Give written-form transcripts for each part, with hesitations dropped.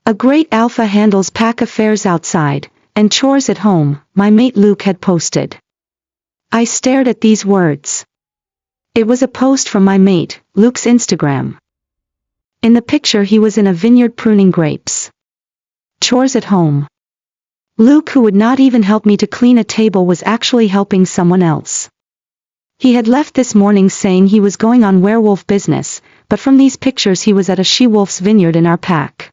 A great alpha handles pack affairs outside, and chores at home, my mate Luke had posted. I stared at these words. It was a post from my mate, Luke's Instagram. In the picture he was in a vineyard pruning grapes. Chores at home. Luke, who would not even help me to clean a table, was actually helping someone else. He had left this morning saying he was going on werewolf business, but from these pictures he was at a she-wolf's vineyard in our pack.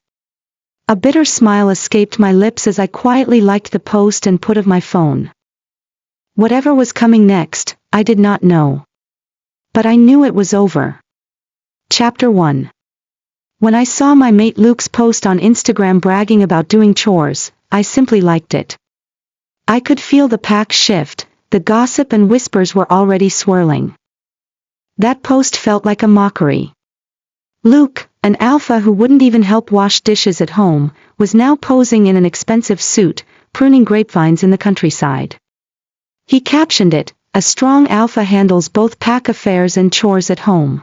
A bitter smile escaped my lips as I quietly liked the post and put of my phone. Whatever was coming next, I did not know. But I knew it was over. Chapter 1. When I saw my mate Luke's post on Instagram bragging about doing chores, I simply liked it. I could feel the pack shift, the gossip and whispers were already swirling. That post felt like a mockery. Luke, an alpha who wouldn't even help wash dishes at home, was now posing in an expensive suit, pruning grapevines in the countryside. He captioned it, "A strong alpha handles both pack affairs and chores at home."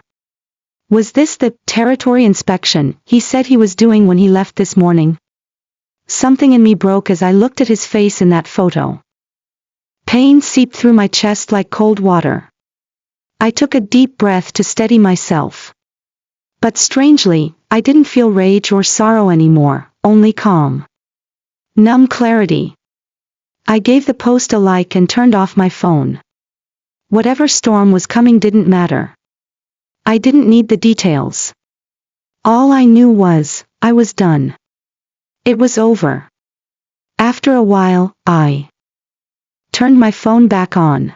Was this the territory inspection he said he was doing when he left this morning? Something in me broke as I looked at his face in that photo. Pain seeped through my chest like cold water. I took a deep breath to steady myself. But strangely, I didn't feel rage or sorrow anymore, only calm. Numb clarity. I gave the post a like and turned off my phone. Whatever storm was coming didn't matter. I didn't need the details. All I knew was, I was done. It was over. After a while, I turned my phone back on.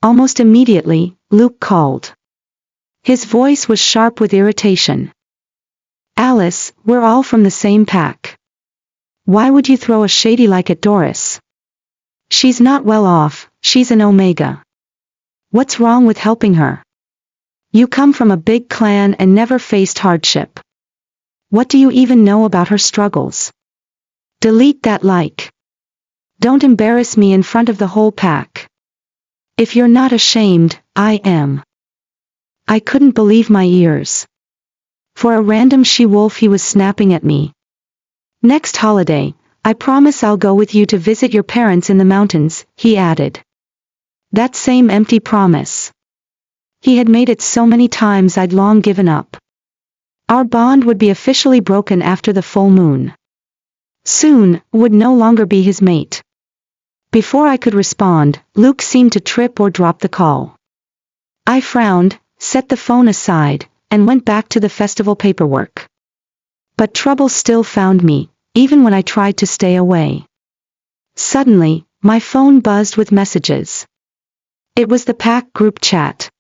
Almost immediately, Luke called. His voice was sharp with irritation. "Alice, we're all from the same pack. Why would you throw a shady like at Doris? She's not well off, she's an Omega. What's wrong with helping her? You come from a big clan and never faced hardship. What do you even know about her struggles? Delete that like. Don't embarrass me in front of the whole pack. If you're not ashamed, I am." I couldn't believe my ears. For a random she-wolf he was snapping at me. "Next holiday, I promise I'll go with you to visit your parents in the mountains," he added. That same empty promise. He had made it so many times I'd long given up. Our bond would be officially broken after the full moon. Soon, would no longer be his mate. Before I could respond, Luke seemed to trip or drop the call. I frowned, set the phone aside, and went back to the festival paperwork. But trouble still found me, even when I tried to stay away. Suddenly, my phone buzzed with messages. It was the pack group chat.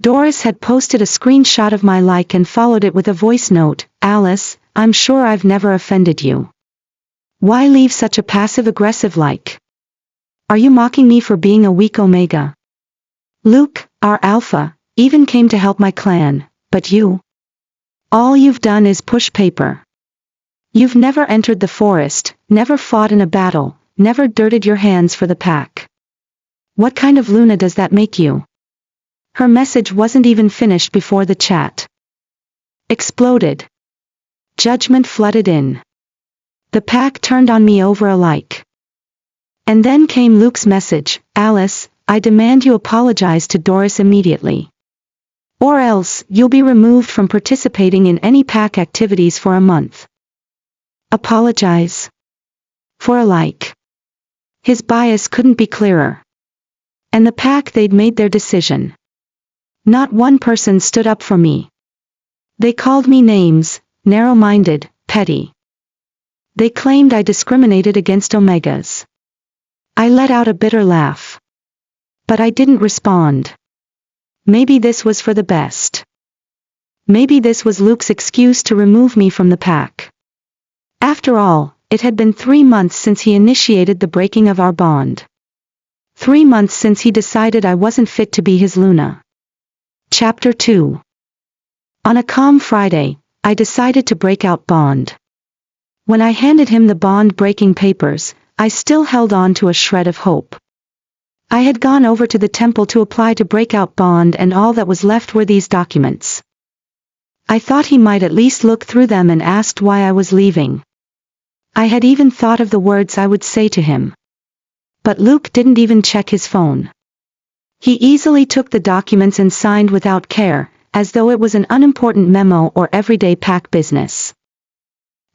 Doris had posted a screenshot of my like and followed it with a voice note, "Alice, I'm sure I've never offended you. Why leave such a passive-aggressive like? Are you mocking me for being a weak Omega? Luke, our alpha, even came to help my clan, but you? All you've done is push paper. You've never entered the forest, never fought in a battle, never dirtied your hands for the pack. What kind of Luna does that make you?" Her message wasn't even finished before the chat exploded. Judgment flooded in. The pack turned on me over a like. And then came Luke's message, "Alice, I demand you apologize to Doris immediately. Or else, you'll be removed from participating in any pack activities for a month." Apologize? For a like. His bias couldn't be clearer. And the pack, they'd made their decision. Not one person stood up for me. They called me names, narrow-minded, petty. They claimed I discriminated against Omegas. I let out a bitter laugh. But I didn't respond. Maybe this was for the best. Maybe this was Luke's excuse to remove me from the pack. After all, it had been 3 months since he initiated the breaking of our bond. 3 months since he decided I wasn't fit to be his Luna. Chapter 2. On a calm Friday, I decided to break out bond. When I handed him the bond-breaking papers, I still held on to a shred of hope. I had gone over to the temple to apply to break out bond, and all that was left were these documents. I thought he might at least look through them and asked why I was leaving. I had even thought of the words I would say to him. But Luke didn't even check his phone. He easily took the documents and signed without care, as though it was an unimportant memo or everyday pack business.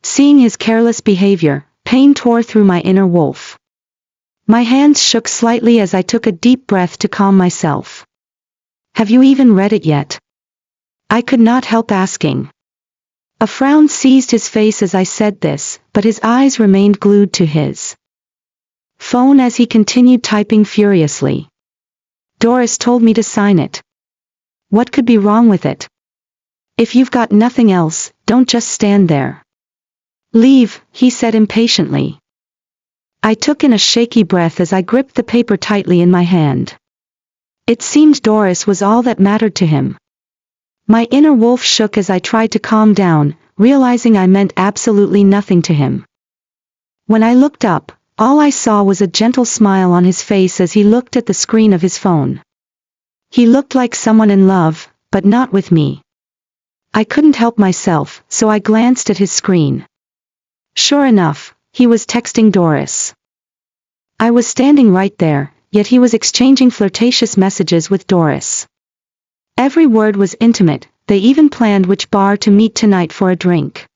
Seeing his careless behavior, pain tore through my inner wolf. My hands shook slightly as I took a deep breath to calm myself. Have you even read it yet? I could not help asking. A frown seized his face as I said this, but his eyes remained glued to his phone as he continued typing furiously. Doris told me to sign it. What could be wrong with it? If you've got nothing else, don't just stand there. Leave, he said impatiently. I took in a shaky breath as I gripped the paper tightly in my hand. It seemed Doris was all that mattered to him. My inner wolf shook as I tried to calm down, realizing I meant absolutely nothing to him. When I looked up, all I saw was a gentle smile on his face as he looked at the screen of his phone. He looked like someone in love, but not with me. I couldn't help myself, so I glanced at his screen. Sure enough, he was texting Doris. I was standing right there, yet he was exchanging flirtatious messages with Doris. Every word was intimate, they even planned which bar to meet tonight for a drink.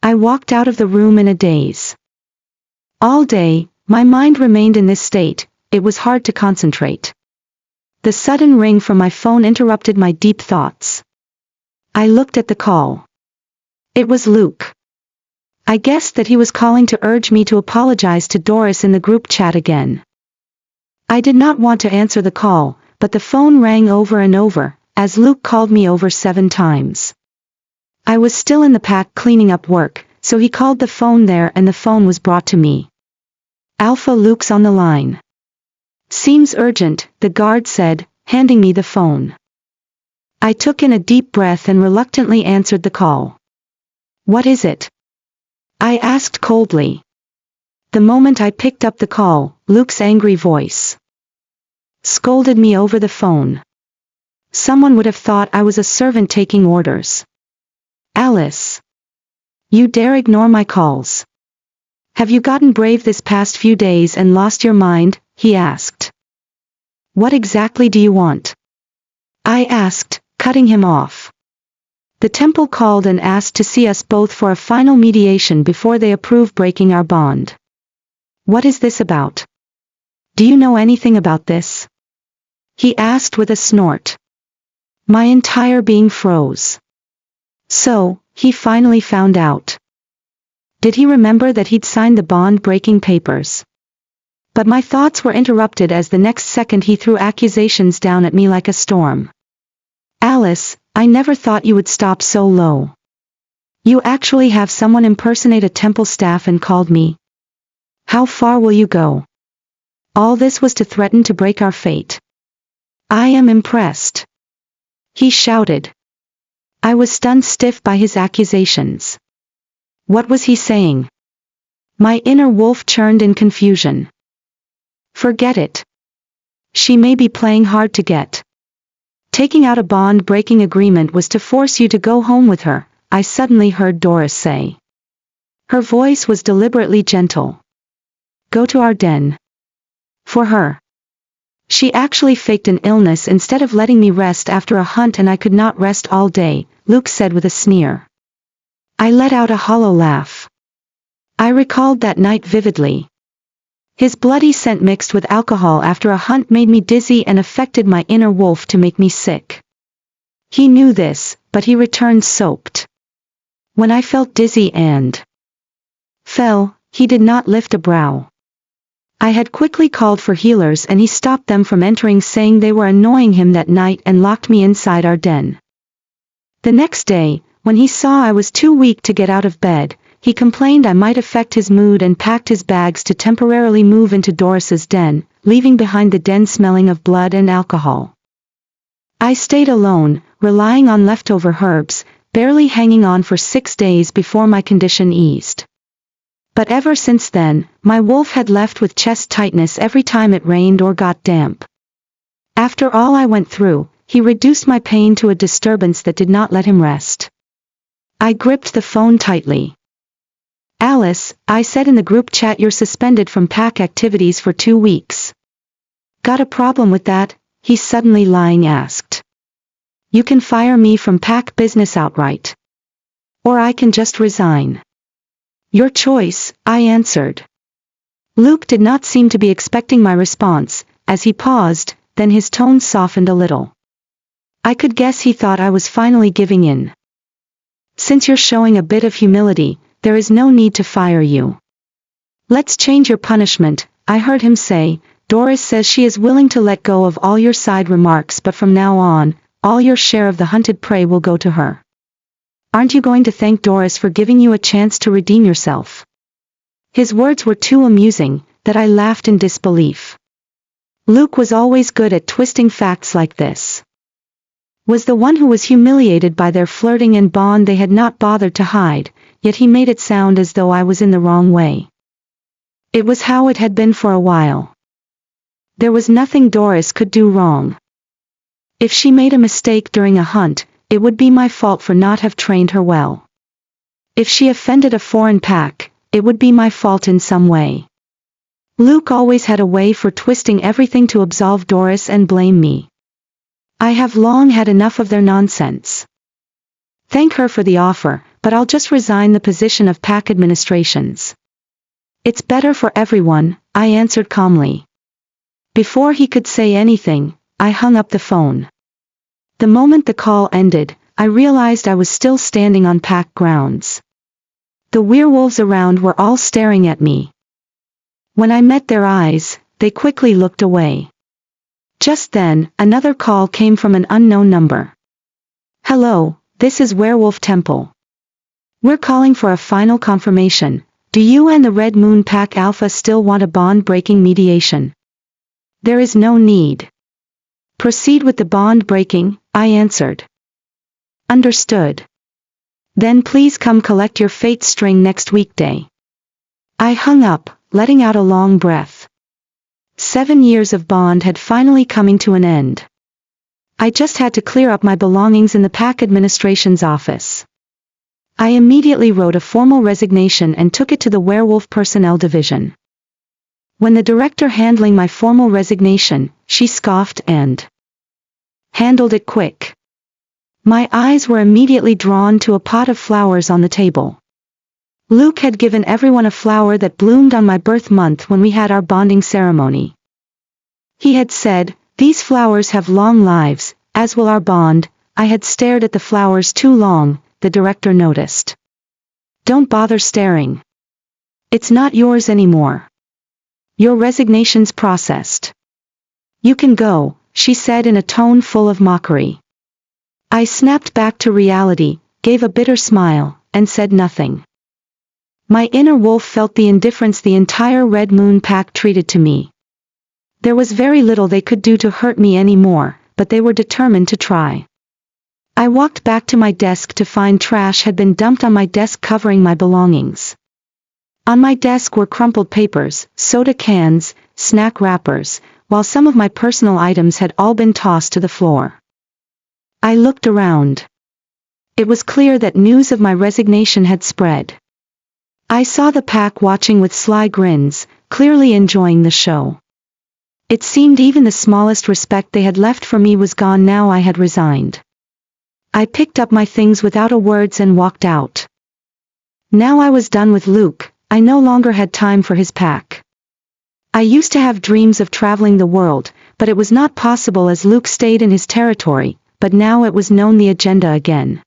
I walked out of the room in a daze. All day, my mind remained in this state, it was hard to concentrate. The sudden ring from my phone interrupted my deep thoughts. I looked at the call. It was Luke. I guessed that he was calling to urge me to apologize to Doris in the group chat again. I did not want to answer the call, but the phone rang over and over, as Luke called me over 7 times. I was still in the pack cleaning up work, so he called the phone there and the phone was brought to me. Alpha, Luke's on the line. Seems urgent, the guard said, handing me the phone. I took in a deep breath and reluctantly answered the call. What is it? I asked coldly. The moment I picked up the call, Luke's angry voice scolded me over the phone. Someone would have thought I was a servant taking orders. Alice. You dare ignore my calls. Have you gotten brave this past few days and lost your mind? He asked. What exactly do you want? I asked, cutting him off. The temple called and asked to see us both for a final mediation before they approve breaking our bond. What is this about? Do you know anything about this? He asked with a snort. My entire being froze. So, he finally found out. Did he remember that he'd signed the bond-breaking papers? But my thoughts were interrupted as the next second he threw accusations down at me like a storm. Alice, I never thought you would stop so low. You actually have someone impersonate a temple staff and called me. How far will you go? All this was to threaten to break our fate. I am impressed. He shouted. I was stunned stiff by his accusations. What was he saying? My inner wolf churned in confusion. Forget it. She may be playing hard to get. Taking out a bond-breaking agreement was to force you to go home with her, I suddenly heard Doris say. Her voice was deliberately gentle. Go to our den. For her. She actually faked an illness instead of letting me rest after a hunt, and I could not rest all day, Luke said with a sneer. I let out a hollow laugh. I recalled that night vividly. His bloody scent mixed with alcohol after a hunt made me dizzy and affected my inner wolf to make me sick. He knew this, but he returned soaked. When I felt dizzy and fell, he did not lift a brow. I had quickly called for healers and he stopped them from entering, saying they were annoying him that night, and locked me inside our den. The next day, when he saw I was too weak to get out of bed, he complained I might affect his mood and packed his bags to temporarily move into Doris's den, leaving behind the den smelling of blood and alcohol. I stayed alone, relying on leftover herbs, barely hanging on for 6 days before my condition eased. But ever since then, my wolf had left with chest tightness every time it rained or got damp. After all I went through, he reduced my pain to a disturbance that did not let him rest. I gripped the phone tightly. "Alice," I said in the group chat, "you're suspended from pack activities for 2 weeks. Got a problem with that?" he suddenly lying asked. "You can fire me from pack business outright. Or I can just resign." "Your choice," I answered. Luke did not seem to be expecting my response, as he paused, then his tone softened a little. I could guess he thought I was finally giving in. "Since you're showing a bit of humility, there is no need to fire you. Let's change your punishment," I heard him say. "Doris says she is willing to let go of all your side remarks, but from now on, all your share of the hunted prey will go to her. Aren't you going to thank Doris for giving you a chance to redeem yourself?" His words were too amusing, that I laughed in disbelief. Luke was always good at twisting facts like this. Was the one who was humiliated by their flirting and bond they had not bothered to hide, yet he made it sound as though I was in the wrong way. It was how it had been for a while. There was nothing Doris could do wrong. If she made a mistake during a hunt, it would be my fault for not have trained her well. If she offended a foreign pack, it would be my fault in some way. Luke always had a way for twisting everything to absolve Doris and blame me. I have long had enough of their nonsense. Thank her for the offer, but I'll just resign the position of pack administrations. It's better for everyone, I answered calmly. Before he could say anything, I hung up the phone. The moment the call ended, I realized I was still standing on pack grounds. The werewolves around were all staring at me. When I met their eyes, they quickly looked away. Just then, another call came from an unknown number. "Hello, this is Werewolf Temple. We're calling for a final confirmation. Do you and the Red Moon Pack Alpha still want a bond-breaking mediation?" "There is no need. Proceed with the bond-breaking," I answered. "Understood. Then please come collect your fate string next weekday." I hung up, letting out a long breath. 7 years of bond had finally coming to an end. I just had to clear up my belongings in the pack administration's office. I immediately wrote a formal resignation and took it to the werewolf personnel division. When the director handling my formal resignation, she scoffed and handled it quick. My eyes were immediately drawn to a pot of flowers on the table. Luke had given everyone a flower that bloomed on my birth month when we had our bonding ceremony. He had said, "These flowers have long lives, as will our bond." I had stared at the flowers too long, the director noticed. "Don't bother staring. It's not yours anymore. Your resignation's processed. You can go," she said in a tone full of mockery. I snapped back to reality, gave a bitter smile, and said nothing. My inner wolf felt the indifference the entire Red Moon Pack treated to me. There was very little they could do to hurt me anymore, but they were determined to try. I walked back to my desk to find trash had been dumped on my desk covering my belongings. On my desk were crumpled papers, soda cans, snack wrappers, while some of my personal items had all been tossed to the floor. I looked around. It was clear that news of my resignation had spread. I saw the pack watching with sly grins, clearly enjoying the show. It seemed even the smallest respect they had left for me was gone now I had resigned. I picked up my things without a words and walked out. Now I was done with Luke, I no longer had time for his pack. I used to have dreams of traveling the world, but it was not possible as Luke stayed in his territory, but now it was known the agenda again.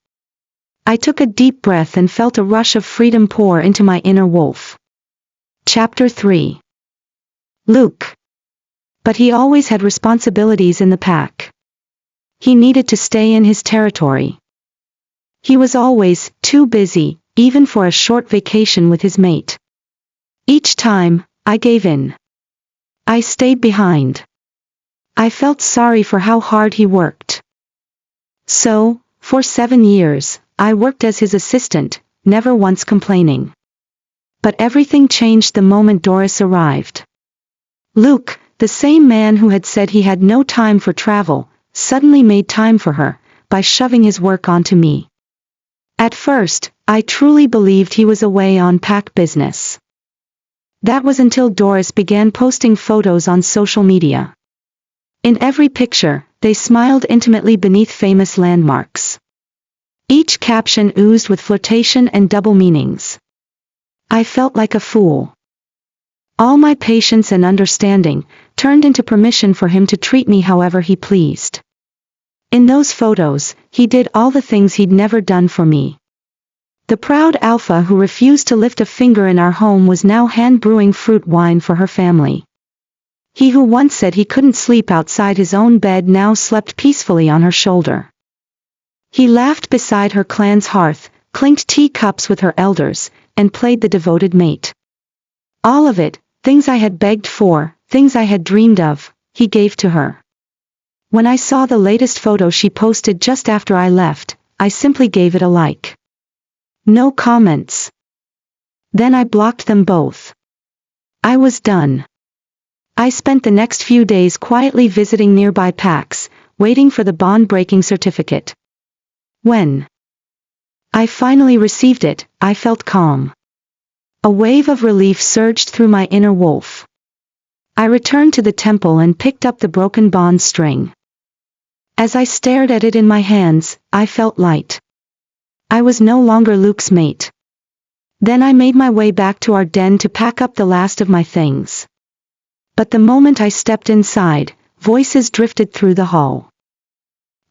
I took a deep breath and felt a rush of freedom pour into my inner wolf. Chapter 3. Luke. But he always had responsibilities in the pack. He needed to stay in his territory. He was always too busy, even for a short vacation with his mate. Each time, I gave in. I stayed behind. I felt sorry for how hard he worked. So, for 7 years, I worked as his assistant, never once complaining. But everything changed the moment Doris arrived. Luke, the same man who had said he had no time for travel, suddenly made time for her, by shoving his work onto me. At first, I truly believed he was away on pack business. That was until Doris began posting photos on social media. In every picture, they smiled intimately beneath famous landmarks. Each caption oozed with flirtation and double meanings. I felt like a fool. All my patience and understanding turned into permission for him to treat me however he pleased. In those photos, he did all the things he'd never done for me. The proud alpha who refused to lift a finger in our home was now hand-brewing fruit wine for her family. He who once said he couldn't sleep outside his own bed now slept peacefully on her shoulder. He laughed beside her clan's hearth, clinked teacups with her elders, and played the devoted mate. All of it, things I had begged for, things I had dreamed of, he gave to her. When I saw the latest photo she posted just after I left, I simply gave it a like. No comments. Then I blocked them both. I was done. I spent the next few days quietly visiting nearby packs, waiting for the bond-breaking certificate. When I finally received it, I felt calm. A wave of relief surged through my inner wolf. I returned to the temple and picked up the broken bond string. As I stared at it in my hands, I felt light. I was no longer Luke's mate. Then I made my way back to our den to pack up the last of my things. But the moment I stepped inside, voices drifted through the hall.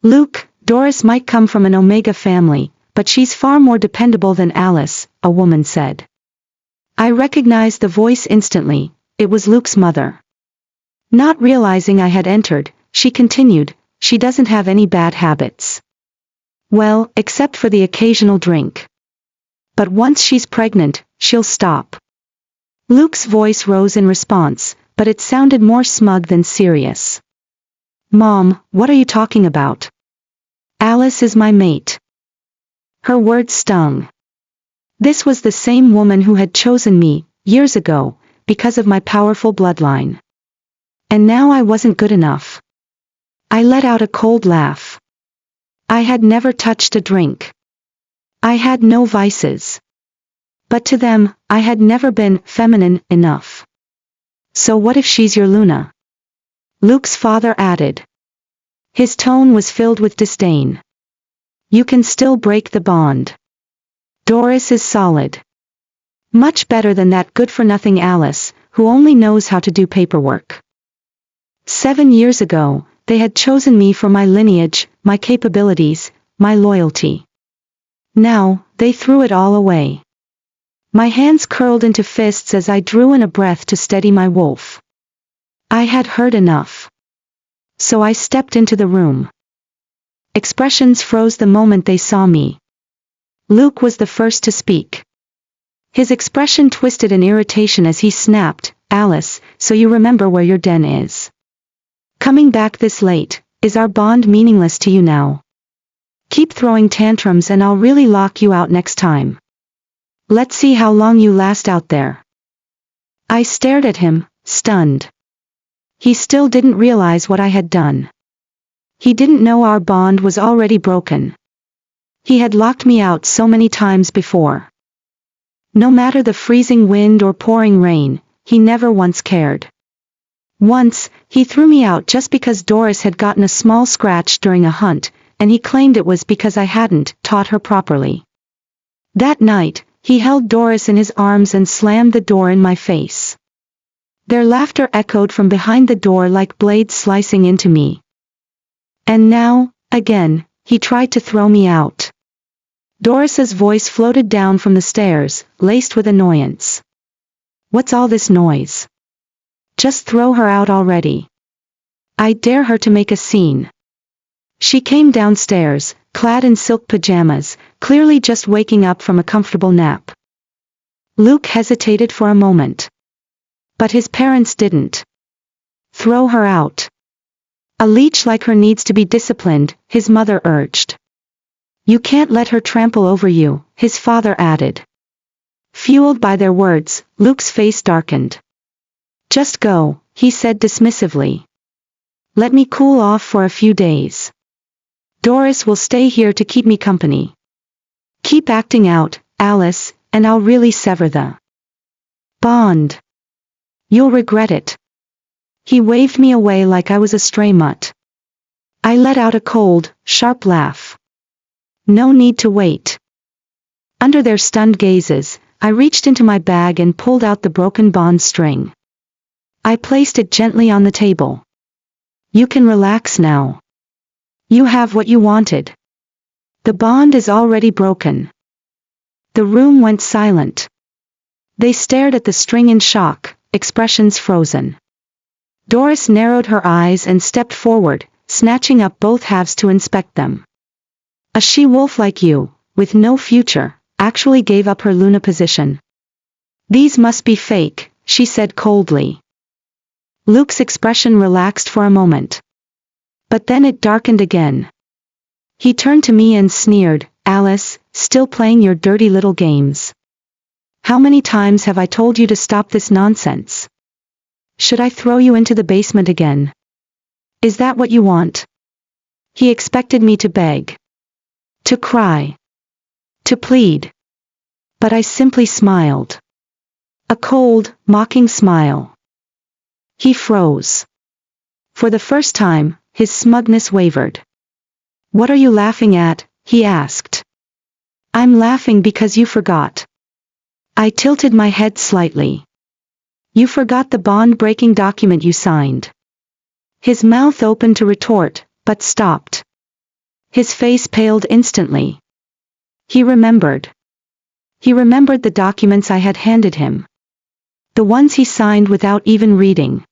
Luke, Doris might come from an Omega family, but she's far more dependable than Alice, a woman said. I recognized the voice instantly, it was Luke's mother. Not realizing I had entered, she continued, she doesn't have any bad habits. Well, except for the occasional drink. But once she's pregnant, she'll stop. Luke's voice rose in response, but it sounded more smug than serious. Mom, what are you talking about? Alice is my mate. Her words stung. This was the same woman who had chosen me, years ago, because of my powerful bloodline. And now I wasn't good enough. I let out a cold laugh. I had never touched a drink. I had no vices. But to them, I had never been feminine enough. So what if she's your Luna? Luke's father added. His tone was filled with disdain. You can still break the bond. Doris is solid. Much better than that good-for-nothing Alice, who only knows how to do paperwork. 7 years ago, they had chosen me for my lineage, my capabilities, my loyalty. Now, they threw it all away. My hands curled into fists as I drew in a breath to steady my wolf. I had heard enough. So I stepped into the room. Expressions froze the moment they saw me. Luke was the first to speak. His expression twisted in irritation as he snapped, Alice, so you remember where your den is. Coming back this late, is our bond meaningless to you now? Keep throwing tantrums and I'll really lock you out next time. Let's see how long you last out there. I stared at him, stunned. He still didn't realize what I had done. He didn't know our bond was already broken. He had locked me out so many times before. No matter the freezing wind or pouring rain, he never once cared. Once, he threw me out just because Doris had gotten a small scratch during a hunt, and he claimed it was because I hadn't taught her properly. That night, he held Doris in his arms and slammed the door in my face. Their laughter echoed from behind the door like blades slicing into me. And now, again, he tried to throw me out. Doris's voice floated down from the stairs, laced with annoyance. What's all this noise? Just throw her out already. I dare her to make a scene. She came downstairs, clad in silk pajamas, clearly just waking up from a comfortable nap. Luke hesitated for a moment. But his parents didn't. Throw her out. A leech like her needs to be disciplined, his mother urged. You can't let her trample over you, his father added. Fueled by their words, Luke's face darkened. Just go, he said dismissively. Let me cool off for a few days. Doris will stay here to keep me company. Keep acting out, Alice, and I'll really sever the bond. You'll regret it. He waved me away like I was a stray mutt. I let out a cold, sharp laugh. No need to wait. Under their stunned gazes, I reached into my bag and pulled out the broken bond string. I placed it gently on the table. You can relax now. You have what you wanted. The bond is already broken. The room went silent. They stared at the string in shock, expressions frozen. Doris narrowed her eyes and stepped forward, snatching up both halves to inspect them. A she-wolf like you, with no future, actually gave up her Luna position. These must be fake, she said coldly. Luke's expression relaxed for a moment. But then it darkened again. He turned to me and sneered, Alice, still playing your dirty little games. How many times have I told you to stop this nonsense? Should I throw you into the basement again? Is that what you want? He expected me to beg. To cry. To plead. But I simply smiled. A cold, mocking smile. He froze. For the first time, his smugness wavered. What are you laughing at? He asked. I'm laughing because you forgot. I tilted my head slightly. You forgot the bond-breaking document you signed. His mouth opened to retort, but stopped. His face paled instantly. He remembered. He remembered the documents I had handed him. The ones he signed without even reading.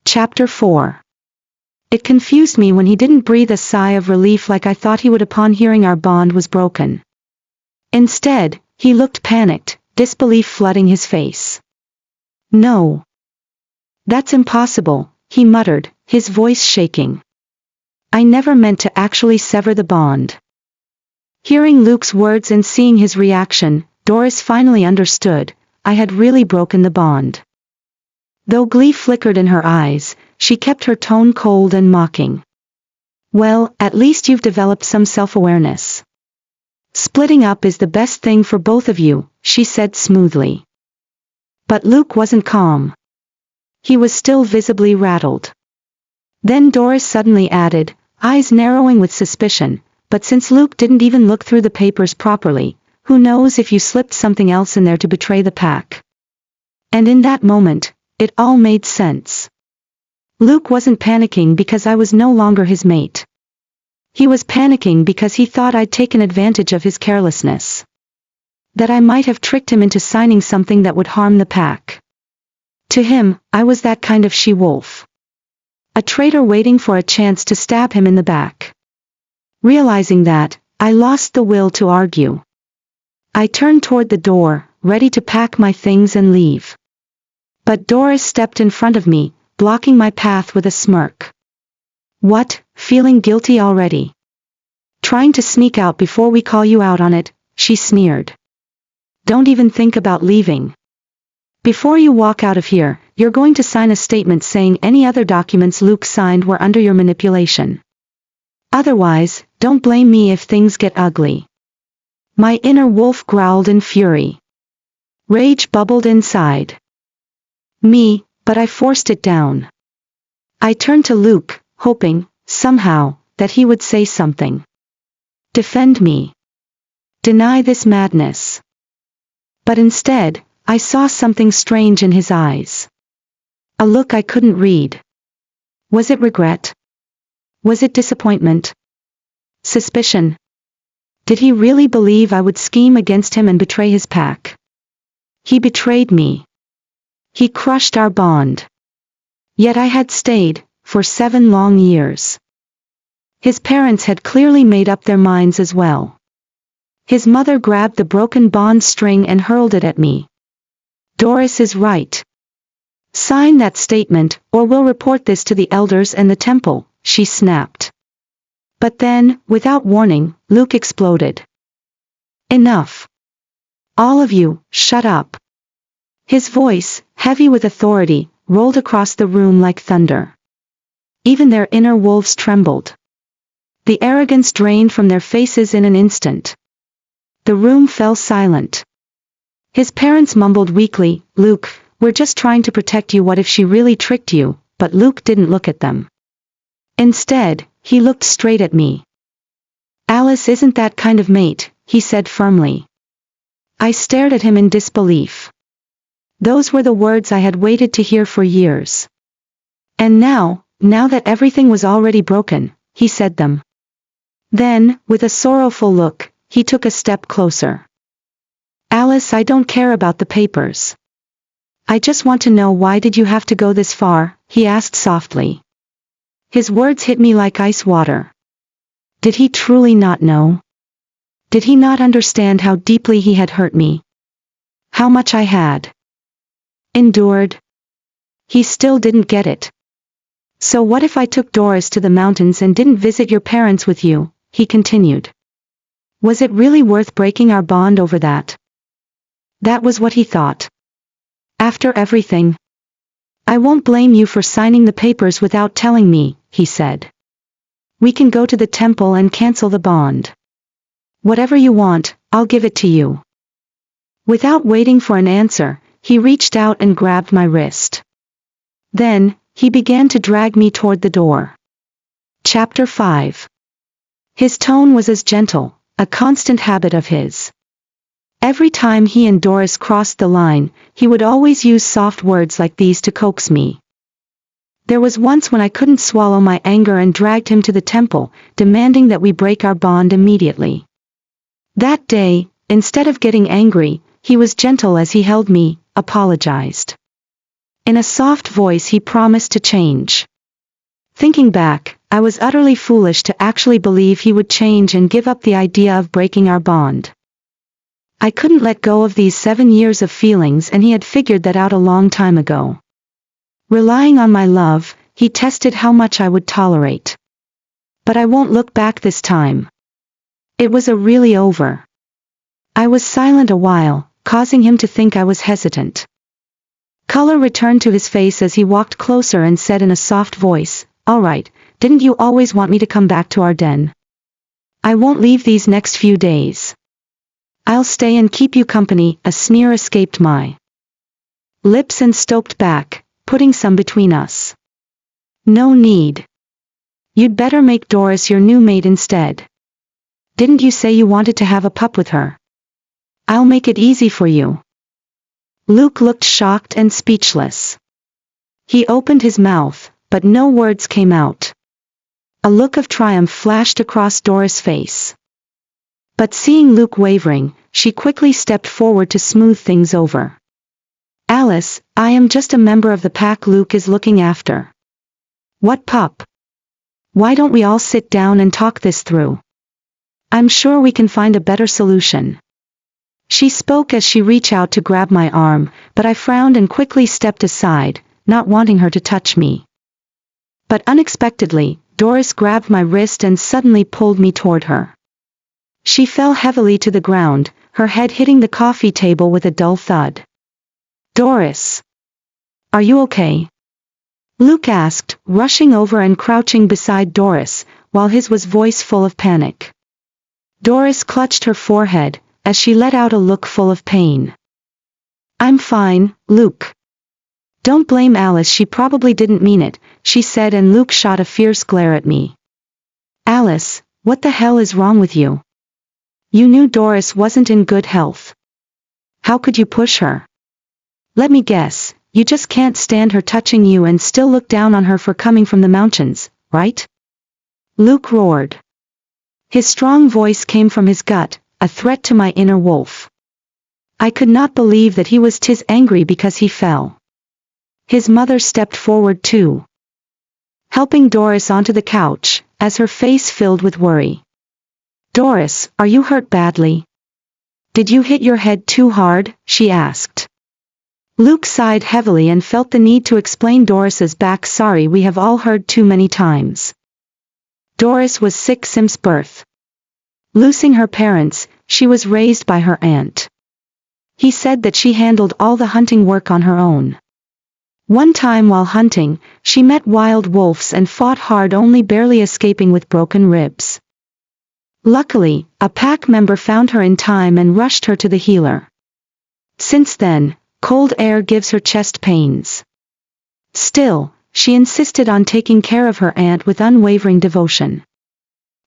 Chapter 4. It confused me when he didn't breathe a sigh of relief like I thought he would upon hearing our bond was broken. Instead, he looked panicked, disbelief flooding his face. No. That's impossible, he muttered, his voice shaking. I never meant to actually sever the bond. Hearing Luke's words and seeing his reaction, Doris finally understood, I had really broken the bond. Though glee flickered in her eyes, she kept her tone cold and mocking. Well, at least you've developed some self-awareness. Splitting up is the best thing for both of you, she said smoothly. But Luke wasn't calm. He was still visibly rattled. Then Doris suddenly added, eyes narrowing with suspicion, but since Luke didn't even look through the papers properly, who knows if you slipped something else in there to betray the pack. And in that moment, it all made sense. Luke wasn't panicking because I was no longer his mate. He was panicking because he thought I'd taken advantage of his carelessness. That I might have tricked him into signing something that would harm the pack. To him, I was that kind of she-wolf. A traitor waiting for a chance to stab him in the back. Realizing that, I lost the will to argue. I turned toward the door, ready to pack my things and leave. But Doris stepped in front of me, blocking my path with a smirk. What, feeling guilty already? Trying to sneak out before we call you out on it, she sneered. Don't even think about leaving. Before you walk out of here, you're going to sign a statement saying any other documents Luke signed were under your manipulation. Otherwise, don't blame me if things get ugly. My inner wolf growled in fury. Rage bubbled inside me, but I forced it down. I turned to Luke, hoping, somehow, that he would say something. Defend me. Deny this madness. But instead, I saw something strange in his eyes. A look I couldn't read. Was it regret? Was it disappointment? Suspicion? Did he really believe I would scheme against him and betray his pack? He betrayed me. He crushed our bond. Yet I had stayed, for 7 long years. His parents had clearly made up their minds as well. His mother grabbed the broken bond string and hurled it at me. Doris is right. Sign that statement, or we'll report this to the elders and the temple, she snapped. But then, without warning, Luke exploded. Enough. All of you, shut up. His voice, heavy with authority, rolled across the room like thunder. Even their inner wolves trembled. The arrogance drained from their faces in an instant. The room fell silent. His parents mumbled weakly, "Luke, we're just trying to protect you. What if she really tricked you?" But Luke didn't look at them. Instead, he looked straight at me. "Alice isn't that kind of mate," he said firmly. I stared at him in disbelief. Those were the words I had waited to hear for years. And now that everything was already broken, he said them. Then, with a sorrowful look, he took a step closer. "Alice, I don't care about the papers. I just want to know, why did you have to go this far?" he asked softly. His words hit me like ice water. Did he truly not know? Did he not understand how deeply he had hurt me? How much I had endured? He still didn't get it. "So what if I took Doris to the mountains and didn't visit your parents with you?" he continued. "Was it really worth breaking our bond over that?" That was what he thought. "After everything? I won't blame you for signing the papers without telling me," he said. "We can go to the temple and cancel the bond. Whatever you want, I'll give it to you." Without waiting for an answer, he reached out and grabbed my wrist. Then, he began to drag me toward the door. Chapter 5. His tone was as gentle, a constant habit of his. Every time he and Doris crossed the line, he would always use soft words like these to coax me. There was once when I couldn't swallow my anger and dragged him to the temple, demanding that we break our bond immediately. That day, instead of getting angry, he was gentle as he held me, apologized. In a soft voice he promised to change. Thinking back, I was utterly foolish to actually believe he would change and give up the idea of breaking our bond. I couldn't let go of these 7 years of feelings, and he had figured that out a long time ago. Relying on my love, he tested how much I would tolerate. But I won't look back this time. It was really over. I was silent a while, causing him to think I was hesitant. Color returned to his face as he walked closer and said in a soft voice, "All right, didn't you always want me to come back to our den? I won't leave these next few days. I'll stay and keep you company." A sneer escaped my lips and stooped back, putting some between us. "No need. You'd better make Doris your new maid instead. Didn't you say you wanted to have a pup with her? I'll make it easy for you." Luke looked shocked and speechless. He opened his mouth, but no words came out. A look of triumph flashed across Doris' face. But seeing Luke wavering, she quickly stepped forward to smooth things over. "Alice, I am just a member of the pack Luke is looking after." "What pup? Why don't we all sit down and talk this through? I'm sure we can find a better solution." She spoke as she reached out to grab my arm, but I frowned and quickly stepped aside, not wanting her to touch me. But unexpectedly, Doris grabbed my wrist and suddenly pulled me toward her. She fell heavily to the ground, her head hitting the coffee table with a dull thud. "Doris! Are you okay?" Luke asked, rushing over and crouching beside Doris, while his voice full of panic. Doris clutched her forehead, as she let out a look full of pain. "I'm fine, Luke. Don't blame Alice, she probably didn't mean it," she said, and Luke shot a fierce glare at me. "Alice, what the hell is wrong with you? You knew Doris wasn't in good health. How could you push her? Let me guess, you just can't stand her touching you and still look down on her for coming from the mountains, right?" Luke roared. His strong voice came from his gut, a threat to my inner wolf. I could not believe that he was angry because he fell. His mother stepped forward too, helping Doris onto the couch, as her face filled with worry. "Doris, are you hurt badly? Did you hit your head too hard?" she asked. Luke sighed heavily and felt the need to explain Doris's back. "Sorry, we have all heard too many times. Doris was sick since birth. Losing her parents, she was raised by her aunt. He said that she handled all the hunting work on her own. One time while hunting, she met wild wolves and fought hard, only barely escaping with broken ribs. Luckily, a pack member found her in time and rushed her to the healer. Since then, cold air gives her chest pains. Still, she insisted on taking care of her aunt with unwavering devotion.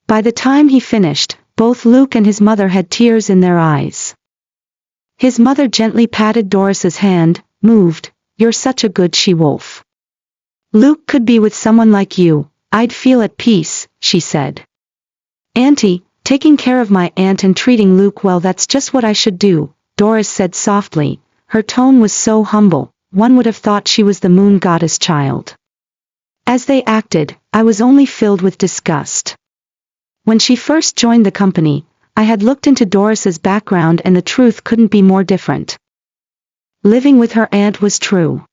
By the time he finished, both Luke and his mother had tears in their eyes. His mother gently patted Doris's hand, moved, "You're such a good she-wolf. Luke could be with someone like you, I'd feel at peace," she said. "Auntie, taking care of my aunt and treating Luke well, that's just what I should do," Doris said softly. Her tone was so humble, one would have thought she was the moon goddess child. As they acted, I was only filled with disgust. When she first joined the company, I had looked into Doris's background and the truth couldn't be more different. Living with her aunt was true.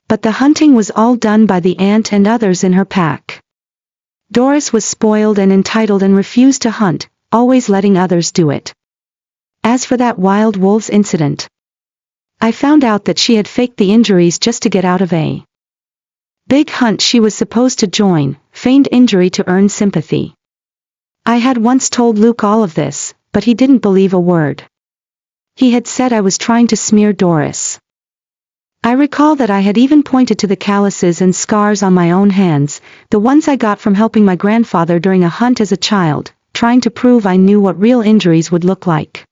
But the hunting was all done by the aunt and others in her pack. Doris was spoiled and entitled and refused to hunt, always letting others do it. As for that wild wolves incident, I found out that she had faked the injuries just to get out of a big hunt she was supposed to join, feigned injury to earn sympathy. I had once told Luke all of this, but he didn't believe a word. He had said I was trying to smear Doris. I recall that I had even pointed to the calluses and scars on my own hands, the ones I got from helping my grandfather during a hunt as a child, trying to prove I knew what real injuries would look like.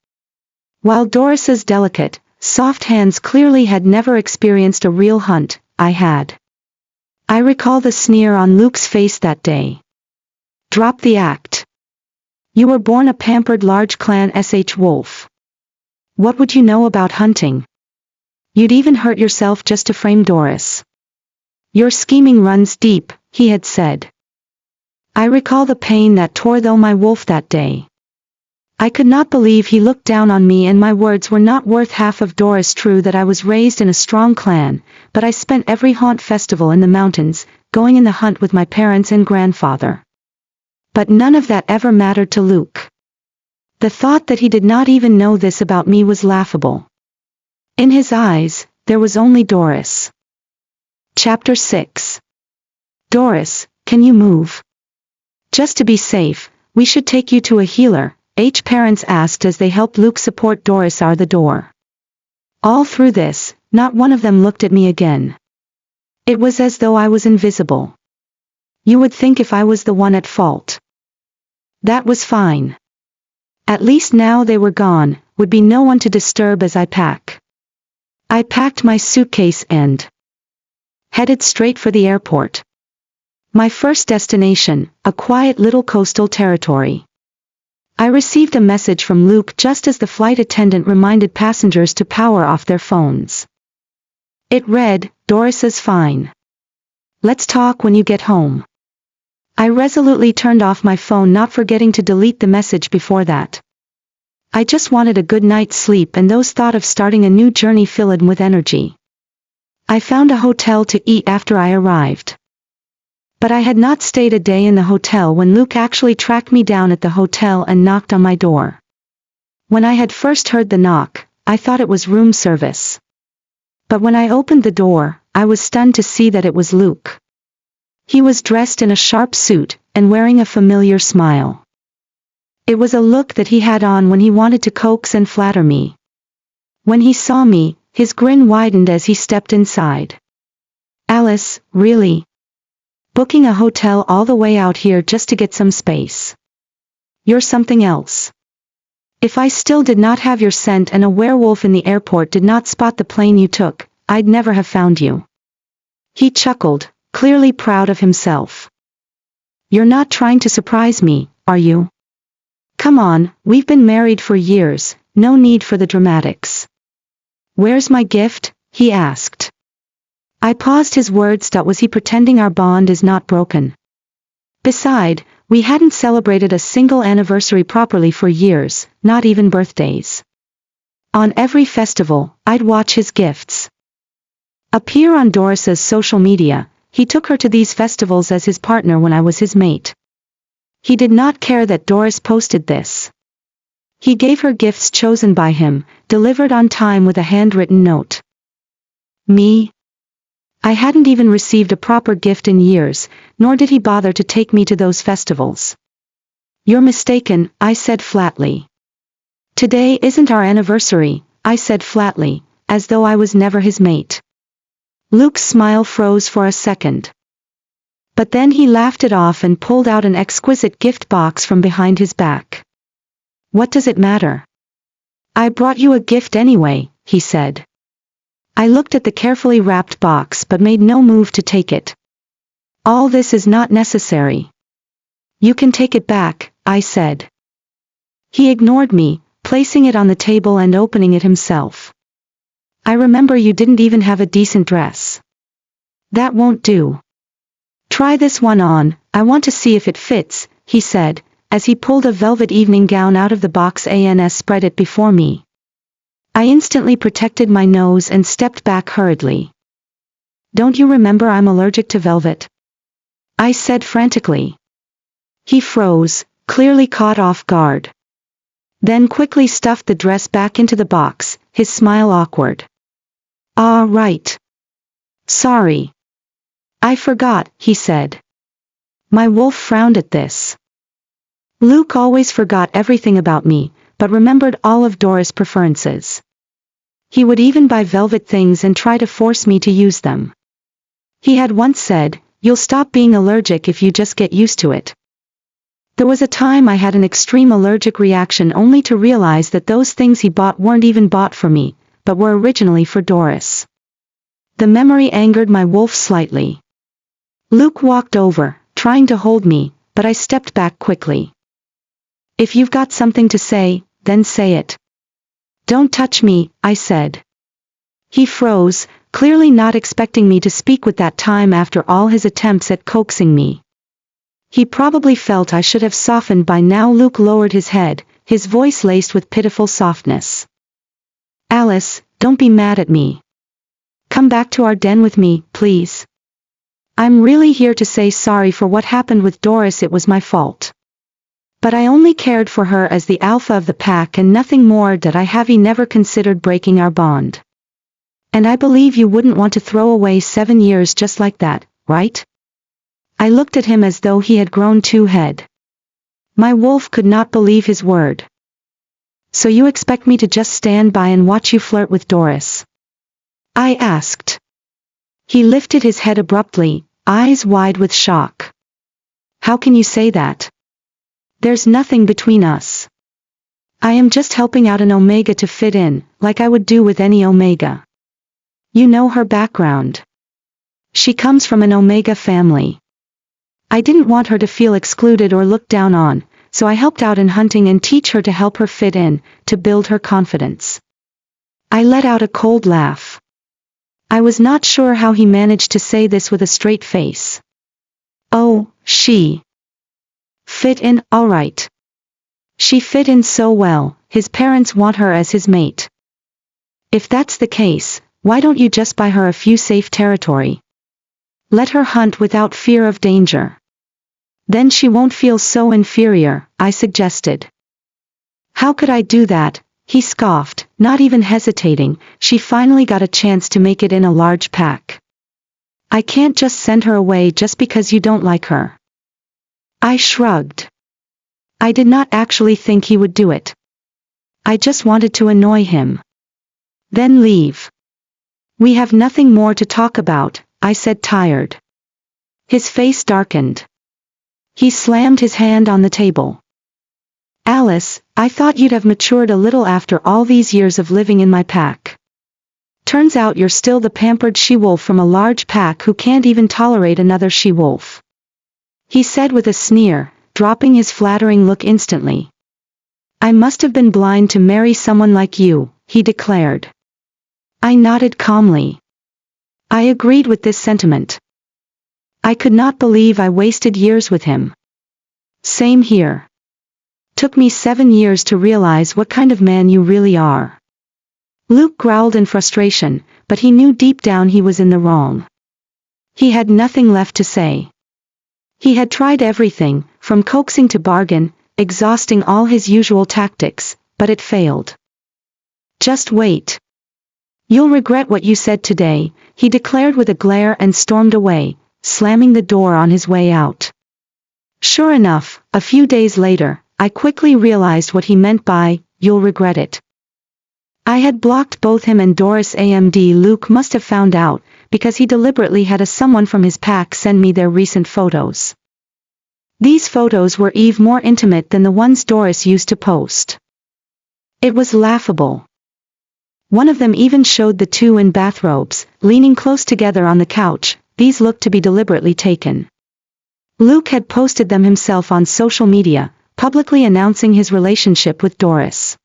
While Doris's delicate, soft hands clearly had never experienced a real hunt, I had. I recall the sneer on Luke's face that day. "Drop the act. You were born a pampered large clan wolf. What would you know about hunting? You'd even hurt yourself just to frame Doris. Your scheming runs deep," he had said. I recall the pain that tore through my wolf that day. I could not believe he looked down on me and my words were not worth half of Doris. True that I was raised in a strong clan, but I spent every haunt festival in the mountains, going in the hunt with my parents and grandfather. But none of that ever mattered to Luke. The thought that he did not even know this about me was laughable. In his eyes, there was only Doris. Chapter 6. "Doris, can you move? Just to be safe, we should take you to a healer," parents asked as they helped Luke support Doris out the door. All through this, not one of them looked at me again. It was as though I was invisible. You would think if I was the one at fault. That was fine. At least now they were gone, would be no one to disturb as I packed my suitcase and headed straight for the airport. My first destination, a quiet little coastal territory. I received a message from Luke just as the flight attendant reminded passengers to power off their phones. It read, "Doris is fine. Let's talk when you get home." I resolutely turned off my phone, not forgetting to delete the message before that. I just wanted a good night's sleep and those thought of starting a new journey filled with energy. I found a hotel to eat after I arrived. But I had not stayed a day in the hotel when Luke actually tracked me down at the hotel and knocked on my door. When I had first heard the knock, I thought it was room service. But when I opened the door, I was stunned to see that it was Luke. He was dressed in a sharp suit, and wearing a familiar smile. It was a look that he had on when he wanted to coax and flatter me. When he saw me, his grin widened as he stepped inside. "Alice, really? Booking a hotel all the way out here just to get some space? You're something else. If I still did not have your scent and a werewolf in the airport did not spot the plane you took, I'd never have found you." He chuckled, clearly proud of himself. "You're not trying to surprise me, are you? Come on, we've been married for years, no need for the dramatics." "Where's my gift?" he asked. I paused his words. Was he pretending our bond is not broken? Beside, we hadn't celebrated a single anniversary properly for years, not even birthdays. On every festival, I'd watch his gifts appear on Doris's social media. He took her to these festivals as his partner when I was his mate. He did not care that Doris posted this. He gave her gifts chosen by him, delivered on time with a handwritten note. Me? I hadn't even received a proper gift in years, nor did he bother to take me to those festivals. You're mistaken, I said flatly. Today isn't our anniversary, I said flatly, as though I was never his mate. Luke's smile froze for a second. But then he laughed it off and pulled out an exquisite gift box from behind his back. What does it matter? I brought you a gift anyway, he said. I looked at the carefully wrapped box but made no move to take it. All this is not necessary. You can take it back, I said. He ignored me, placing it on the table and opening it himself. I remember you didn't even have a decent dress. That won't do. Try this one on, I want to see if it fits, he said, as he pulled a velvet evening gown out of the box and spread it before me. I instantly protected my nose and stepped back hurriedly. Don't you remember I'm allergic to velvet? I said frantically. He froze, clearly caught off guard. Then quickly stuffed the dress back into the box, his smile awkward. Ah, right. Sorry. I forgot, he said. My wolf frowned at this. Luke always forgot everything about me, but remembered all of Doris' preferences. He would even buy velvet things and try to force me to use them. He had once said, "You'll stop being allergic if you just get used to it." There was a time I had an extreme allergic reaction only to realize that those things he bought weren't even bought for me, but were originally for Doris. The memory angered my wolf slightly. Luke walked over, trying to hold me, but I stepped back quickly. If you've got something to say, then say it. Don't touch me, I said. He froze, clearly not expecting me to speak with that time after all his attempts at coaxing me. He probably felt I should have softened by now. Luke lowered his head, his voice laced with pitiful softness. Alice, don't be mad at me. Come back to our den with me, please. I'm really here to say sorry for what happened with Doris. It was my fault. But I only cared for her as the alpha of the pack and nothing more. That I have never considered breaking our bond. And I believe you wouldn't want to throw away 7 years just like that, right? I looked at him as though he had grown 2 head. My wolf could not believe his word. So you expect me to just stand by and watch you flirt with Doris? I asked. He lifted his head abruptly, eyes wide with shock. How can you say that? There's nothing between us. I am just helping out an Omega to fit in, like I would do with any Omega. You know her background. She comes from an Omega family. I didn't want her to feel excluded or looked down on, so I helped out in hunting and teach her to help her fit in, to build her confidence. I let out a cold laugh. I was not sure how he managed to say this with a straight face. Oh, she fit in, all right. She fit in so well, his parents want her as his mate. If that's the case, why don't you just buy her a few safe territory? Let her hunt without fear of danger. Then she won't feel so inferior, I suggested. How could I do that? He scoffed, not even hesitating. She finally got a chance to make it in a large pack. I can't just send her away just because you don't like her. I shrugged. I did not actually think he would do it. I just wanted to annoy him. Then leave. We have nothing more to talk about, I said, tired. His face darkened. He slammed his hand on the table. Alice, I thought you'd have matured a little after all these years of living in my pack. Turns out you're still the pampered she-wolf from a large pack who can't even tolerate another she-wolf. He said with a sneer, dropping his flattering look instantly. I must have been blind to marry someone like you, he declared. I nodded calmly. I agreed with this sentiment. I could not believe I wasted years with him. Same here. Took me 7 years to realize what kind of man you really are. Luke growled in frustration, but he knew deep down he was in the wrong. He had nothing left to say. He had tried everything, from coaxing to bargain, exhausting all his usual tactics, but it failed. Just wait. You'll regret what you said today, he declared with a glare and stormed away, slamming the door on his way out. Sure enough, a few days later, I quickly realized what he meant by, "You'll regret it." I had blocked both him and Doris. Luke must have found out, because he deliberately had someone from his pack send me their recent photos. These photos were even more intimate than the ones Doris used to post. It was laughable. One of them even showed the two in bathrobes, leaning close together on the couch. These looked to be deliberately taken. Luke had posted them himself on social media, publicly announcing his relationship with Doris.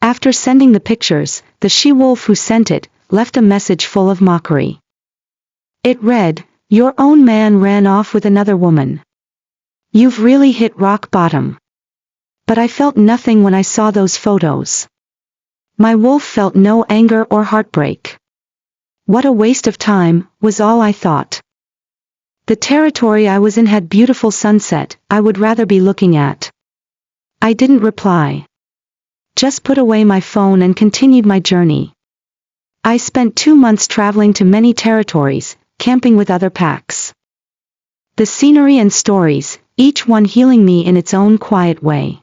After sending the pictures, the she-wolf who sent it, left a message full of mockery. It read, "Your own man ran off with another woman. You've really hit rock bottom." But I felt nothing when I saw those photos. My wolf felt no anger or heartbreak. What a waste of time, was all I thought. The territory I was in had beautiful sunset, I would rather be looking at. I didn't reply. Just put away my phone and continued my journey. I spent 2 months traveling to many territories, camping with other packs. The scenery and stories, each one healing me in its own quiet way.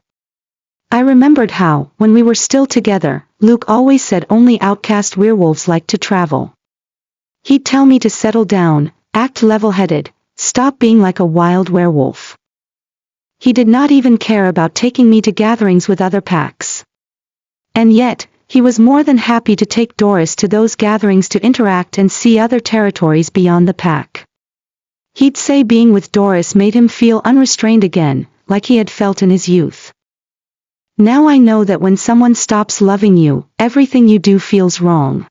I remembered how, when we were still together, Luke always said only outcast werewolves like to travel. He'd tell me to settle down, act level-headed, stop being like a wild werewolf. He did not even care about taking me to gatherings with other packs. And yet, he was more than happy to take Doris to those gatherings to interact and see other territories beyond the pack. He'd say being with Doris made him feel unrestrained again, like he had felt in his youth. Now I know that when someone stops loving you, everything you do feels wrong.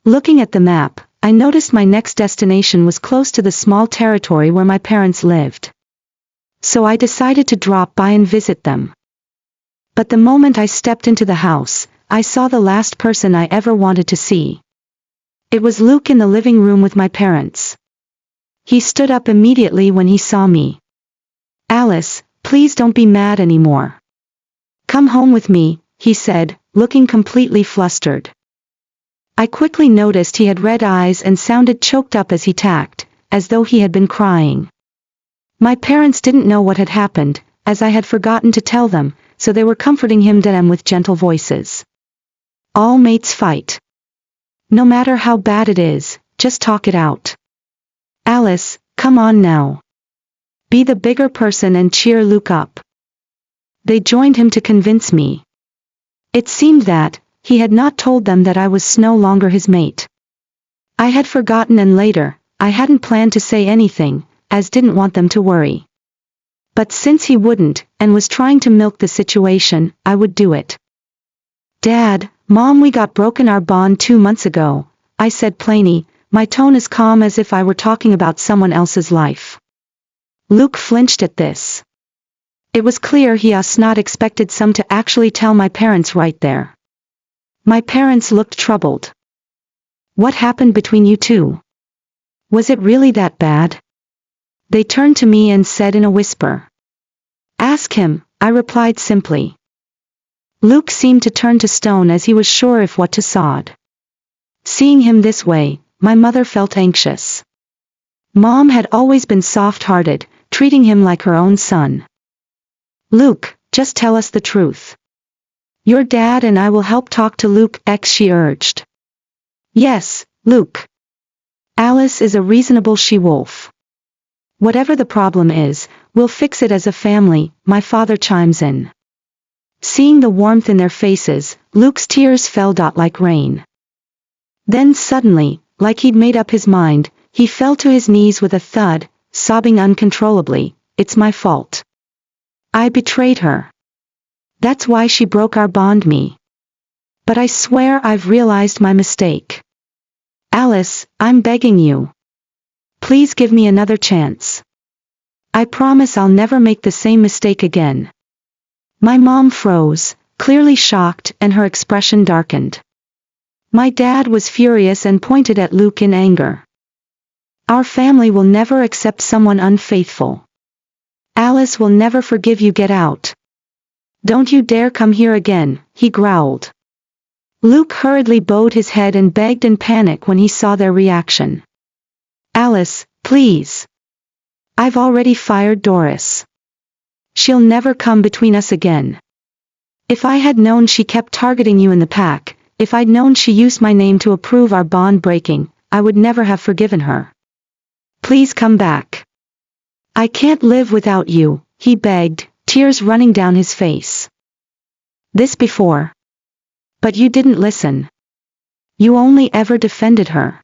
Looking at the map, I noticed my next destination was close to the small territory where my parents lived. So I decided to drop by and visit them. But the moment I stepped into the house, I saw the last person I ever wanted to see. It was Luke in the living room with my parents. He stood up immediately when he saw me. "Alice, please don't be mad anymore. Come home with me," he said, looking completely flustered. I quickly noticed he had red eyes and sounded choked up as he talked, as though he had been crying. My parents didn't know what had happened, as I had forgotten to tell them, so they were comforting him with gentle voices. "All mates fight. No matter how bad it is, just talk it out. Alice, come on now. Be the bigger person and cheer Luke up." They joined him to convince me. It seemed that, he had not told them that I was no longer his mate. I had forgotten, and later, I hadn't planned to say anything, as didn't want them to worry. But since he wouldn't, and was trying to milk the situation, I would do it. "Dad, Mom, we got broken our bond 2 months ago," I said plainly, my tone as calm as if I were talking about someone else's life. Luke flinched at this. It was clear he was not expected some to actually tell my parents right there. My parents looked troubled. "What happened between you two? Was it really that bad?" They turned to me and said in a whisper. "Ask him," I replied simply. Luke seemed to turn to stone as he was sure of what to sod. Seeing him this way, my mother felt anxious. Mom had always been soft-hearted, treating him like her own son. "Luke, just tell us the truth. Your dad and I will help talk to Luke," she urged. "Yes, Luke. Alice is a reasonable she-wolf. Whatever the problem is, we'll fix it as a family," my father chimes in. Seeing the warmth in their faces, Luke's tears fell like rain. Then suddenly, like he'd made up his mind, he fell to his knees with a thud, sobbing uncontrollably, "It's my fault. I betrayed her. That's why she broke our bond me. But I swear I've realized my mistake. Alice, I'm begging you. Please give me another chance. I promise I'll never make the same mistake again." My mom froze, clearly shocked, and her expression darkened. My dad was furious and pointed at Luke in anger. "Our family will never accept someone unfaithful. Alice will never forgive you. Get out. Don't you dare come here again," he growled. Luke hurriedly bowed his head and begged in panic when he saw their reaction. Alice, please. I've already fired Doris. She'll never come between us again. If I had known she kept targeting you in the pack, if I'd known she used my name to approve our bond breaking, I would never have forgiven her. Please come back. I can't live without you, he begged, tears running down his face. This before. But you didn't listen. You only ever defended her.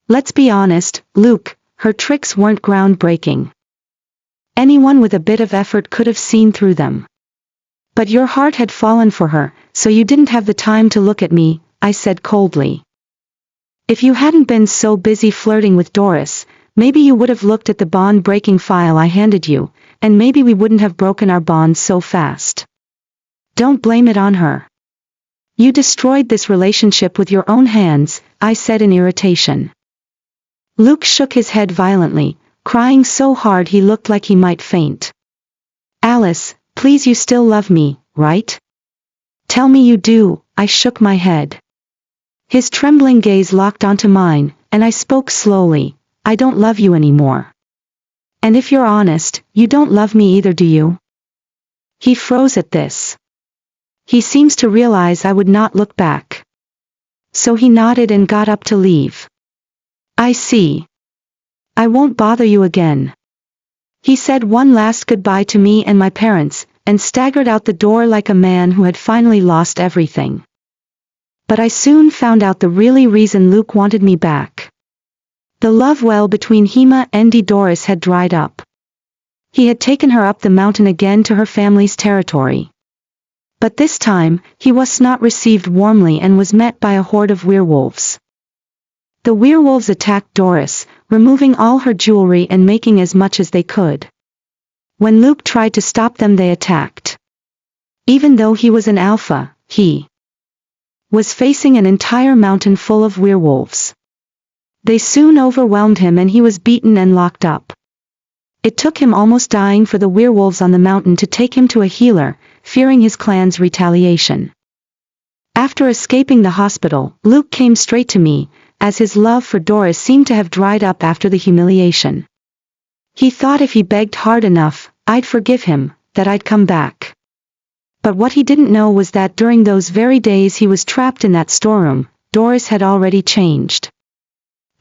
Let's be honest, Luke, her tricks weren't groundbreaking. Anyone with a bit of effort could have seen through them. But your heart had fallen for her, so you didn't have the time to look at me, I said coldly. If you hadn't been so busy flirting with Doris, maybe you would have looked at the bond-breaking file I handed you, and maybe we wouldn't have broken our bond so fast. Don't blame it on her. You destroyed this relationship with your own hands, I said in irritation. Luke shook his head violently, crying so hard he looked like he might faint. Alice, please, you still love me, right? Tell me you do, I shook my head. His trembling gaze locked onto mine, and I spoke slowly, I don't love you anymore. And if you're honest, you don't love me either, do you? He froze at this. He seems to realize I would not look back. So he nodded and got up to leave. I see. I won't bother you again. He said one last goodbye to me and my parents, and staggered out the door like a man who had finally lost everything. But I soon found out the really reason Luke wanted me back. The love well between Hema and Doris had dried up. He had taken her up the mountain again to her family's territory. But this time, he was not received warmly and was met by a horde of werewolves. The werewolves attacked Doris, removing all her jewelry and making as much as they could. When Luke tried to stop them, they attacked. Even though he was an alpha, he was facing an entire mountain full of werewolves. They soon overwhelmed him and he was beaten and locked up. It took him almost dying for the werewolves on the mountain to take him to a healer, fearing his clan's retaliation. After escaping the hospital, Luke came straight to me, as his love for Doris seemed to have dried up after the humiliation. He thought if he begged hard enough, I'd forgive him, that I'd come back. But what he didn't know was that during those very days he was trapped in that storeroom, Doris had already changed.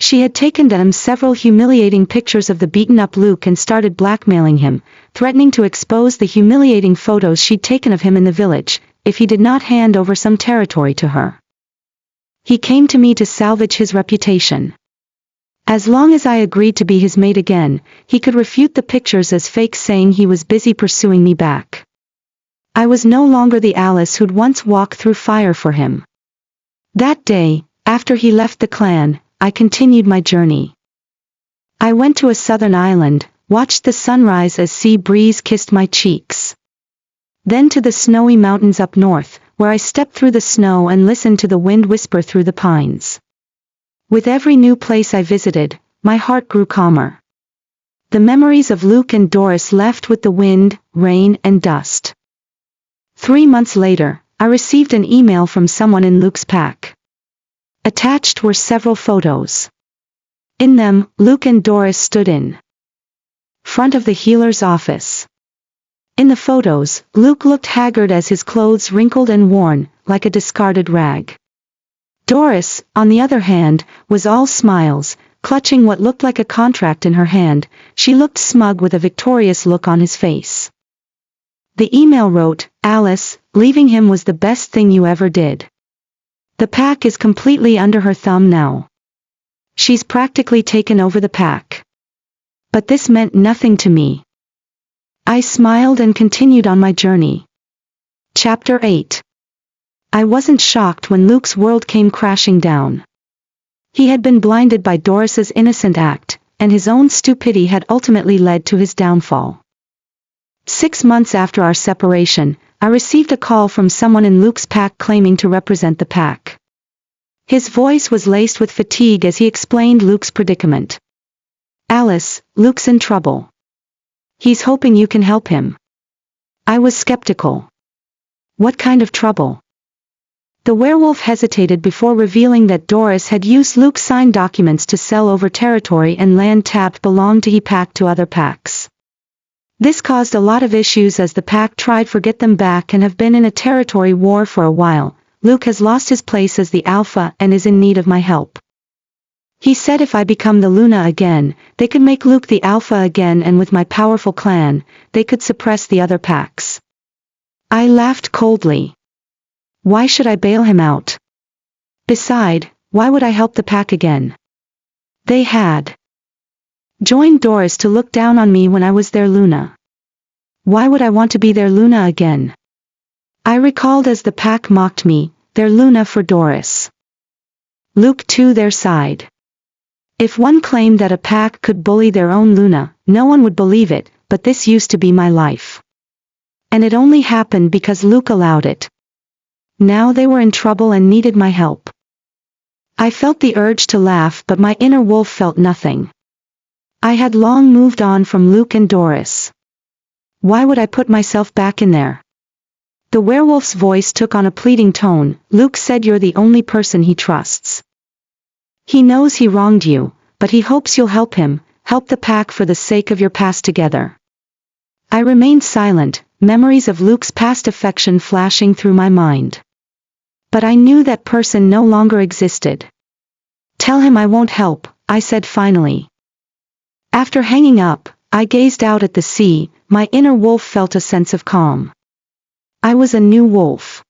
She had taken to him several humiliating pictures of the beaten-up Luke and started blackmailing him, threatening to expose the humiliating photos she'd taken of him in the village, if he did not hand over some territory to her. He came to me to salvage his reputation. As long as I agreed to be his mate again, he could refute the pictures as fake, saying he was busy pursuing me back. I was no longer the Alice who'd once walked through fire for him. That day, after he left the clan, I continued my journey. I went to a southern island, watched the sunrise as sea breeze kissed my cheeks. Then to the snowy mountains up north, where I stepped through the snow and listened to the wind whisper through the pines. With every new place I visited, my heart grew calmer. The memories of Luke and Doris left with the wind, rain, and dust. 3 months later, I received an email from someone in Luke's pack. Attached were several photos. In them, Luke and Doris stood in front of the healer's office. In the photos, Luke looked haggard as his clothes wrinkled and worn, like a discarded rag. Doris, on the other hand, was all smiles, clutching what looked like a contract in her hand. She looked smug with a victorious look on his face. The email wrote, Alice, leaving him was the best thing you ever did. The pack is completely under her thumb now. She's practically taken over the pack. But this meant nothing to me. I smiled and continued on my journey. Chapter 8. I wasn't shocked when Luke's world came crashing down. He had been blinded by Doris's innocent act, and his own stupidity had ultimately led to his downfall. 6 months after our separation, I received a call from someone in Luke's pack claiming to represent the pack. His voice was laced with fatigue as he explained Luke's predicament. Alice, Luke's in trouble. He's hoping you can help him. I was skeptical. What kind of trouble? The werewolf hesitated before revealing that Doris had used Luke's signed documents to sell over territory and land tapped belonged to he pack to other packs. This caused a lot of issues as the pack tried to get them back and have been in a territory war for a while. Luke has lost his place as the alpha and is in need of my help. He said if I become the Luna again, they could make Luke the alpha again, and with my powerful clan, they could suppress the other packs. I laughed coldly. Why should I bail him out? Beside, why would I help the pack again? They had joined Doris to look down on me when I was their Luna. Why would I want to be their Luna again? I recalled as the pack mocked me, their Luna for Doris. Luke to their side. If one claimed that a pack could bully their own Luna, no one would believe it, but this used to be my life. And it only happened because Luke allowed it. Now they were in trouble and needed my help. I felt the urge to laugh, but my inner wolf felt nothing. I had long moved on from Luke and Doris. Why would I put myself back in there? The werewolf's voice took on a pleading tone. Luke said you're the only person he trusts. He knows he wronged you, but he hopes you'll help him, help the pack for the sake of your past together. I remained silent, memories of Luke's past affection flashing through my mind. But I knew that person no longer existed. Tell him I won't help, I said finally. After hanging up, I gazed out at the sea. My inner wolf felt a sense of calm. I was a new wolf.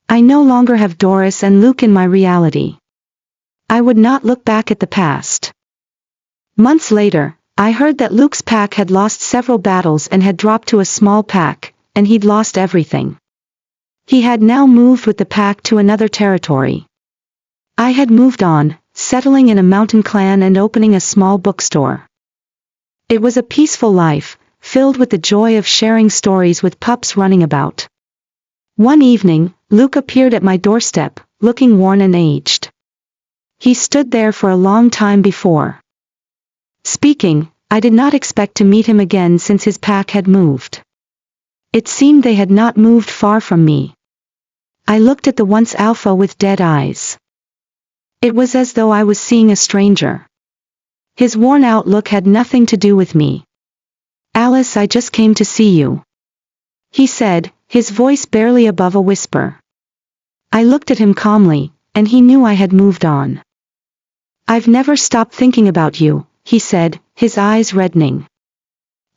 I no longer have Doris and Luke in my reality. I would not look back at the past. Months later, I heard that Luke's pack had lost several battles and had dropped to a small pack, and he'd lost everything. He had now moved with the pack to another territory. I had moved on, settling in a mountain clan and opening a small bookstore. It was a peaceful life, filled with the joy of sharing stories with pups running about. One evening, Luke appeared at my doorstep, looking worn and aged. He stood there for a long time before speaking. I did not expect to meet him again since his pack had moved. It seemed they had not moved far from me. I looked at the once alpha with dead eyes. It was as though I was seeing a stranger. His worn-out look had nothing to do with me. Alice, I just came to see you, he said, his voice barely above a whisper. I looked at him calmly, and he knew I had moved on. I've never stopped thinking about you, he said, his eyes reddening.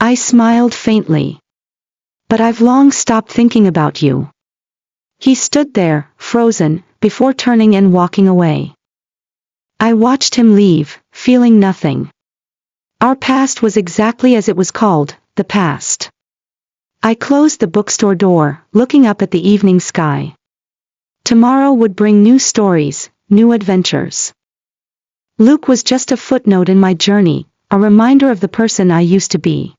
I smiled faintly. But I've long stopped thinking about you. He stood there, frozen, before turning and walking away. I watched him leave, feeling nothing. Our past was exactly as it was called, the past. I closed the bookstore door, looking up at the evening sky. Tomorrow would bring new stories, new adventures. Luke was just a footnote in my journey, a reminder of the person I used to be.